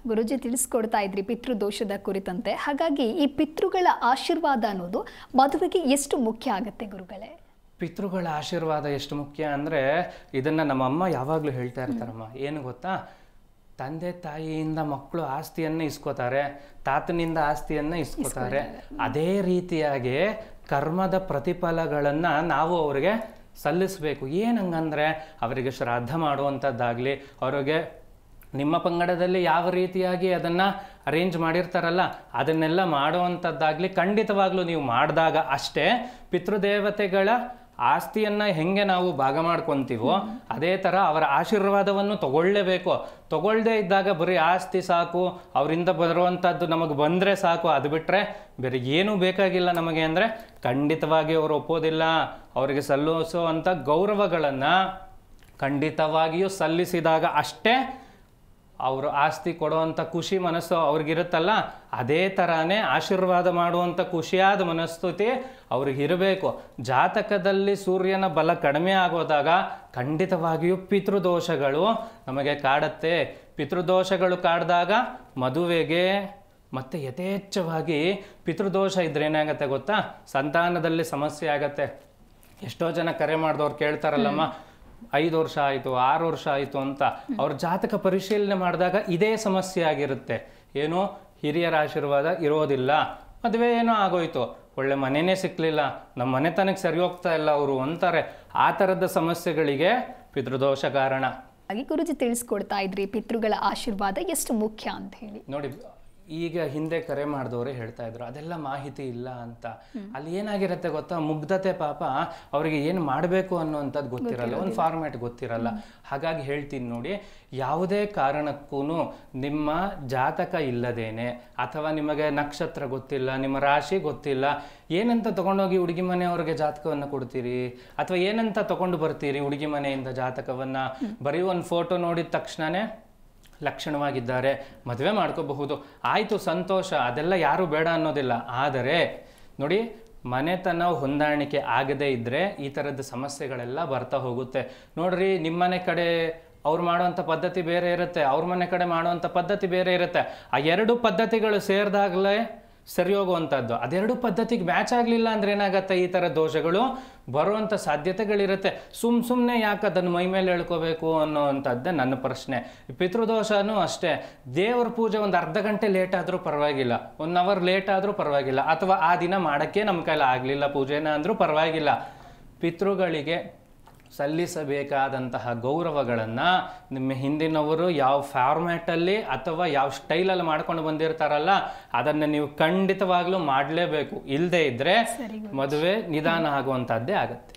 ಗುರುಜಿ ತಿಳಿಸ್ಕೊಡ್ತಾ ಇದ್ರಿ ಪಿತೃದೋಷದ ಕುರಿತಂತೆ. ಹಾಗಾಗಿ ಈ ಪಿತೃಗಳ ಆಶೀರ್ವಾದ ಅನ್ನೋದು ಮದುವೆಗೆ ಎಷ್ಟು ಮುಖ್ಯ ಆಗುತ್ತೆ ಗುರುಗಳೇ? ಪಿತೃಗಳ ಆಶೀರ್ವಾದ ಎಷ್ಟು ಮುಖ್ಯ ಅಂದರೆ ಇದನ್ನು ನಮ್ಮಮ್ಮ ಯಾವಾಗಲೂ ಹೇಳ್ತಾ ಇರ್ತಾರಮ್ಮ. ಏನು ಗೊತ್ತಾ, ತಂದೆ ತಾಯಿಯಿಂದ ಮಕ್ಕಳು ಆಸ್ತಿಯನ್ನು ಇಸ್ಕೋತಾರೆ, ತಾತನಿಂದ ಆಸ್ತಿಯನ್ನು ಇಸ್ಕೋತಾರೆ. ಅದೇ ರೀತಿಯಾಗಿ ಕರ್ಮದ ಪ್ರತಿಫಲಗಳನ್ನು ನಾವು ಅವರಿಗೆ ಸಲ್ಲಿಸಬೇಕು. ಏನಂಗಂದರೆ ಅವರಿಗೆ ಶ್ರಾದ್ದ ಮಾಡುವಂಥದ್ದಾಗಲಿ, ಅವರಿಗೆ ನಿಮ್ಮ ಪಂಗಡದಲ್ಲಿ ಯಾವ ರೀತಿಯಾಗಿ ಅದನ್ನು ಅರೇಂಜ್ ಮಾಡಿರ್ತಾರಲ್ಲ ಅದನ್ನೆಲ್ಲ ಮಾಡುವಂಥದ್ದಾಗಲಿ ಖಂಡಿತವಾಗ್ಲೂ ನೀವು ಮಾಡಿದಾಗ ಅಷ್ಟೇ ಪಿತೃದೇವತೆಗಳ ಆಸ್ತಿಯನ್ನು ಹೆಂಗೆ ನಾವು ಭಾಗ ಮಾಡ್ಕೊತೀವೋ ಅದೇ ಥರ ಅವರ ಆಶೀರ್ವಾದವನ್ನು ತಗೊಳ್ಳೇಬೇಕು. ತಗೊಳ್ಳದೇ ಇದ್ದಾಗ ಬರೀ ಆಸ್ತಿ ಸಾಕು, ಅವರಿಂದ ಬರುವಂಥದ್ದು ನಮಗೆ ಬಂದರೆ ಸಾಕು, ಅದು ಬಿಟ್ಟರೆ ಬೇರೆ ಏನೂ ಬೇಕಾಗಿಲ್ಲ ನಮಗೆ ಅಂದರೆ ಖಂಡಿತವಾಗಿ ಅವರು ಒಪ್ಪೋದಿಲ್ಲ. ಅವರಿಗೆ ಸಲ್ಲಿಸುವಂಥ ಗೌರವಗಳನ್ನು ಖಂಡಿತವಾಗಿಯೂ ಸಲ್ಲಿಸಿದಾಗ ಅಷ್ಟೇ ಅವರು ಆಸ್ತಿ ಕೊಡುವಂಥ ಖುಷಿ ಮನಸ್ಸು ಅವ್ರಿಗಿರುತ್ತಲ್ಲ, ಅದೇ ಥರನೇ ಆಶೀರ್ವಾದ ಮಾಡುವಂಥ ಖುಷಿಯಾದ ಮನಸ್ಥಿತಿ ಅವ್ರಿಗಿರಬೇಕು. ಜಾತಕದಲ್ಲಿ ಸೂರ್ಯನ ಬಲ ಕಡಿಮೆ ಆಗೋದಾಗ ಖಂಡಿತವಾಗಿಯೂ ಪಿತೃದೋಷಗಳು ನಮಗೆ ಕಾಡುತ್ತೆ. ಪಿತೃದೋಷಗಳು ಕಾಡಿದಾಗ ಮದುವೆಗೆ ಮತ್ತು ಯಥೇಚ್ಛವಾಗಿ ಪಿತೃದೋಷ ಇದ್ರೆ ಏನಾಗುತ್ತೆ ಗೊತ್ತಾ, ಸಂತಾನದಲ್ಲಿ ಸಮಸ್ಯೆ ಆಗತ್ತೆ. ಎಷ್ಟೋ ಜನ ಕರೆ ಮಾಡಿದವ್ರು ಕೇಳ್ತಾರಲ್ಲಮ್ಮ, 5 ವರ್ಷ ಆಯಿತು 6 ವರ್ಷ ಆಯಿತು ಅಂತ ಅವ್ರ ಜಾತಕ ಪರಿಶೀಲನೆ ಮಾಡಿದಾಗ ಇದೇ ಸಮಸ್ಯೆ ಆಗಿರುತ್ತೆ. ಏನೋ ಹಿರಿಯರ ಆಶೀರ್ವಾದ ಇರೋದಿಲ್ಲ, ಮದುವೆ ಏನೋ ಆಗೋಯ್ತು, ಒಳ್ಳೆ ಮನೆಯೇ ಸಿಕ್ಕಲಿಲ್ಲ, ನಮ್ಮ ಮನೆತನಕ್ಕೆ ಸರಿ ಹೋಗ್ತಾ ಇಲ್ಲ ಅವರು ಅಂತಾರೆ. ಆ ಥರದ ಸಮಸ್ಯೆಗಳಿಗೆ ಪಿತೃದೋಷ ಕಾರಣ. ಹಾಗೆ ಗುರುಜಿ ತಿಳಿಸ್ಕೊಡ್ತಾ ಇದ್ರಿ ಪಿತೃಗಳ ಆಶೀರ್ವಾದ ಎಷ್ಟು ಮುಖ್ಯ ಅಂತ ಹೇಳಿ. ನೋಡಿ, ಈಗ ಹಿಂದೆ ಕರೆ ಮಾಡಿದವರೇ ಹೇಳ್ತಾ ಇದ್ರು ಅದೆಲ್ಲ ಮಾಹಿತಿ ಇಲ್ಲ ಅಂತ. ಅಲ್ಲಿ ಏನಾಗಿರುತ್ತೆ ಗೊತ್ತಾ, ಮುಗ್ಧತೆ ಪಾಪ ಅವರಿಗೆ ಏನು ಮಾಡಬೇಕು ಅನ್ನುವಂಥದ್ದು ಗೊತ್ತಿರಲ್ಲ, ಒಂದು ಫಾರ್ಮ್ಯಾಟ್ ಗೊತ್ತಿರಲ್ಲ. ಹಾಗಾಗಿ ಹೇಳ್ತೀನಿ ನೋಡಿ, ಯಾವುದೇ ಕಾರಣಕ್ಕೂ ನಿಮ್ಮ ಜಾತಕ ಇಲ್ಲದೇನೆ ಅಥವಾ ನಿಮಗೆ ನಕ್ಷತ್ರ ಗೊತ್ತಿಲ್ಲ, ನಿಮ್ಮ ರಾಶಿ ಗೊತ್ತಿಲ್ಲ, ಏನಂತ ತೊಗೊಂಡೋಗಿ ಹುಡುಗಿ ಮನೆಯವ್ರಿಗೆ ಜಾತಕವನ್ನು ಕೊಡ್ತೀರಿ ಅಥವಾ ಏನಂತ ತೊಗೊಂಡು ಬರ್ತೀರಿ ಹುಡುಗಿ ಮನೆಯಿಂದ ಜಾತಕವನ್ನು? ಬರೀ ಒಂದು ಫೋಟೋ ನೋಡಿದ ತಕ್ಷಣವೇ ಲಕ್ಷಣವಾಗಿದ್ದಾರೆ, ಮದುವೆ ಮಾಡ್ಕೋಬಹುದು, ಆಯಿತು ಸಂತೋಷ, ಅದೆಲ್ಲ ಯಾರೂ ಬೇಡ ಅನ್ನೋದಿಲ್ಲ. ಆದರೆ ನೋಡಿ, ಮನೆತನ ಹೊಂದಾಣಿಕೆ ಆಗದೇ ಇದ್ದರೆ ಈ ಥರದ ಸಮಸ್ಯೆಗಳೆಲ್ಲ ಬರ್ತಾ ಹೋಗುತ್ತೆ. ನೋಡ್ರಿ, ನಿಮ್ಮನೆ ಕಡೆ ಅವ್ರು ಮಾಡುವಂಥ ಪದ್ಧತಿ ಬೇರೆ ಇರುತ್ತೆ, ಅವ್ರ ಮನೆ ಕಡೆ ಮಾಡುವಂಥ ಪದ್ಧತಿ ಬೇರೆ ಇರುತ್ತೆ. ಆ ಎರಡು ಪದ್ಧತಿಗಳು ಸೇರಿದಾಗಲೇ ಸರಿ ಹೋಗುವಂಥದ್ದು. ಅದೆರಡು ಪದ್ಧತಿಗೆ ಮ್ಯಾಚ್ ಆಗಲಿಲ್ಲ ಅಂದರೆ ಏನಾಗುತ್ತೆ, ಈ ಥರ ದೋಷಗಳು ಬರುವಂಥ ಸಾಧ್ಯತೆಗಳಿರುತ್ತೆ. ಸುಮ್ಮನೆ ಯಾಕೆ ಅದನ್ನು ಮೈ ಮೇಲೆ ಹೇಳ್ಕೋಬೇಕು ಅನ್ನೋವಂಥದ್ದೇ ನನ್ನ ಪ್ರಶ್ನೆ. ಪಿತೃದೋಷನೂ ಅಷ್ಟೇ, ದೇವ್ರ ಪೂಜೆ ಒಂದು ಅರ್ಧ ಗಂಟೆ ಲೇಟ್ ಆದರೂ ಪರವಾಗಿಲ್ಲ, 1 ಅವರ್ ಲೇಟ್ ಆದರೂ ಪರವಾಗಿಲ್ಲ, ಅಥವಾ ಆ ದಿನ ಮಾಡೋಕ್ಕೆ ನಮ್ಮ ಕೈಲಿ ಆಗಲಿಲ್ಲ ಪೂಜೆನ ಅಂದರೂ ಪರವಾಗಿಲ್ಲ. ಪಿತೃಗಳಿಗೆ ಸಲ್ಲಿಸಬೇಕಾದಂತಹ ಗೌರವಗಳನ್ನು ನಿಮ್ಮ ಹಿಂದಿನವರು ಯಾವ ಫಾರ್ಮ್ಯಾಟಲ್ಲಿ ಅಥವಾ ಯಾವ ಸ್ಟೈಲಲ್ಲಿ ಮಾಡ್ಕೊಂಡು ಬಂದಿರ್ತಾರಲ್ಲ ಅದನ್ನು ನೀವು ಖಂಡಿತವಾಗ್ಲೂ ಮಾಡಲೇಬೇಕು. ಇಲ್ಲದೇ ಇದ್ದರೆ ಮದುವೆ ನಿಧಾನ ಆಗುವಂಥದ್ದೇ ಆಗುತ್ತೆ.